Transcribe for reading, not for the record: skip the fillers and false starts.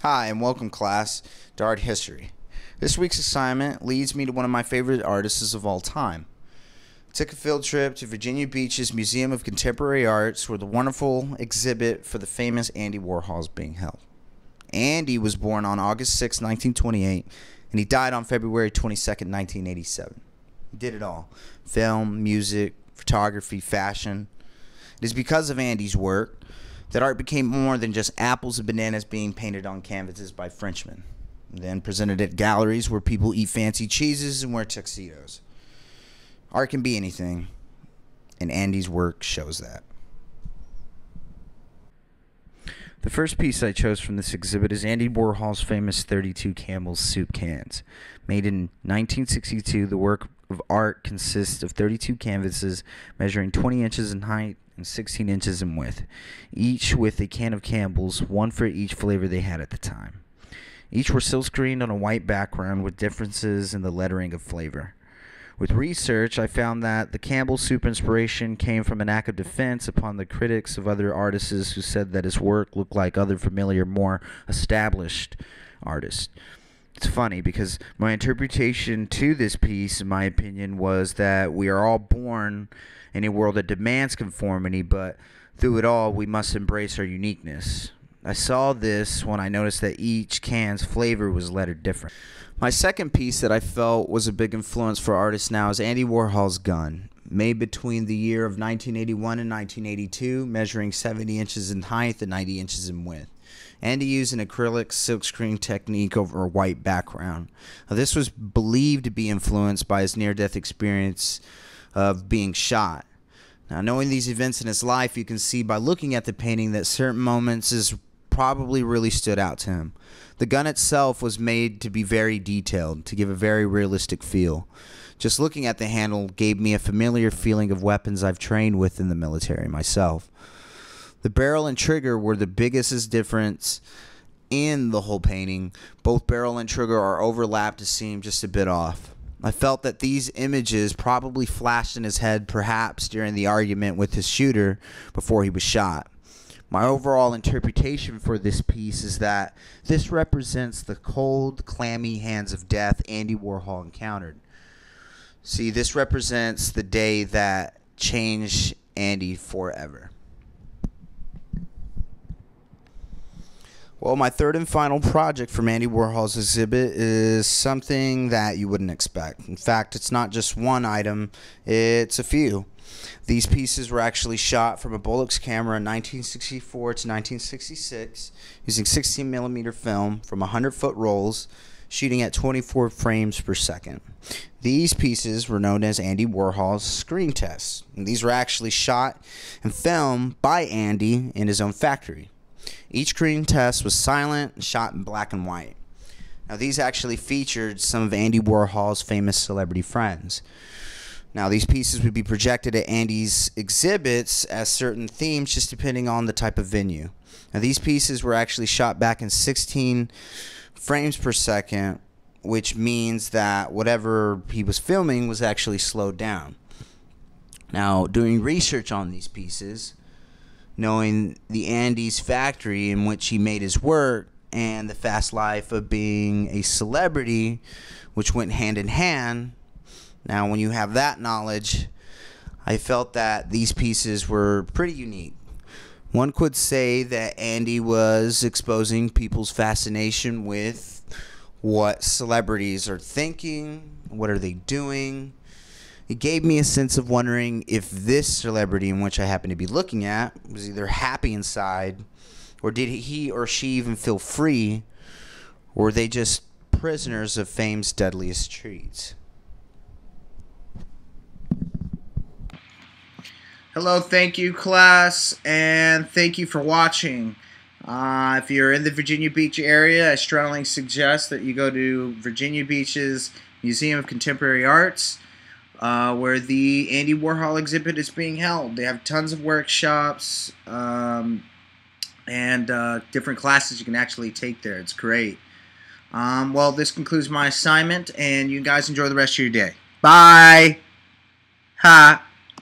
Hi, and welcome, class, to Art History. This week's assignment leads me to one of my favorite artists of all time. I took a field trip to Virginia Beach's Museum of Contemporary Arts, where the wonderful exhibit for the famous Andy Warhol is being held. Andy was born on August 6, 1928, and he died on February 22, 1987. He did it all: film, music, photography, fashion. It is because of Andy's work that art became more than just apples and bananas being painted on canvases by Frenchmen, and then presented at galleries where people eat fancy cheeses and wear tuxedos. Art can be anything, and Andy's work shows that. The first piece I chose from this exhibit is Andy Warhol's famous 32 Campbell's soup cans. Made in 1962, the work of art consists of 32 canvases measuring 20 inches in height and 16 inches in width, each with a can of Campbell's, one for each flavor they had at the time. Each were silkscreened on a white background with differences in the lettering of flavor. With research, I found that the Campbell soup inspiration came from an act of defense upon the critics of other artists who said that his work looked like other familiar, more established artists. It's funny because my interpretation to this piece, in my opinion, was that we are all born in a world that demands conformity, but through it all, we must embrace our uniqueness. I saw this when I noticed that each can's flavor was lettered different. My second piece that I felt was a big influence for artists now is Andy Warhol's gun, made between the year of 1981 and 1982, measuring 70 inches in height and 90 inches in width. Andy used an acrylic silkscreen technique over a white background. Now, this was believed to be influenced by his near-death experience of being shot. Now, knowing these events in his life, you can see by looking at the painting that certain moments probably really stood out to him. The gun itself was made to be very detailed, to give a very realistic feel. Just looking at the handle gave me a familiar feeling of weapons I've trained with in the military myself. The barrel and trigger were the biggest difference in the whole painting. Both barrel and trigger are overlapped to seem just a bit off. I felt that these images probably flashed in his head perhaps during the argument with his shooter before he was shot. My overall interpretation for this piece is that this represents the cold, clammy hands of death Andy Warhol encountered. See, this represents the day that changed Andy forever. Well, my third and final project from Andy Warhol's exhibit is something that you wouldn't expect. In fact, it's not just one item, it's a few. These pieces were actually shot from a Bolex camera in 1964 to 1966 using 16mm film from 100-foot rolls, shooting at 24 frames per second. These pieces were known as Andy Warhol's screen tests, and these were actually shot and filmed by Andy in his own factory. Each screen test was silent and shot in black and white. Now, these actually featured some of Andy Warhol's famous celebrity friends. Now, these pieces would be projected at Andy's exhibits as certain themes, just depending on the type of venue. Now, these pieces were actually shot back in 16 frames per second, which means that whatever he was filming was actually slowed down. Now, doing research on these pieces, knowing the Andy's factory in which he made his work and the fast life of being a celebrity, which went hand in hand. Now, when you have that knowledge, I felt that these pieces were pretty unique. One could say that Andy was exposing people's fascination with what celebrities are thinking, what are they doing. It gave me a sense of wondering if this celebrity in which I happen to be looking at was either happy inside, or did he or she even feel free, or were they just prisoners of fame's deadliest treats? Hello, thank you, class, and thank you for watching. If you're in the Virginia Beach area, I strongly suggest that you go to Virginia Beach's Museum of Contemporary Arts, where the Andy Warhol exhibit is being held. They have tons of workshops and different classes you can actually take there. It's great. Well, this concludes my assignment, and you guys enjoy the rest of your day. Bye! Ha!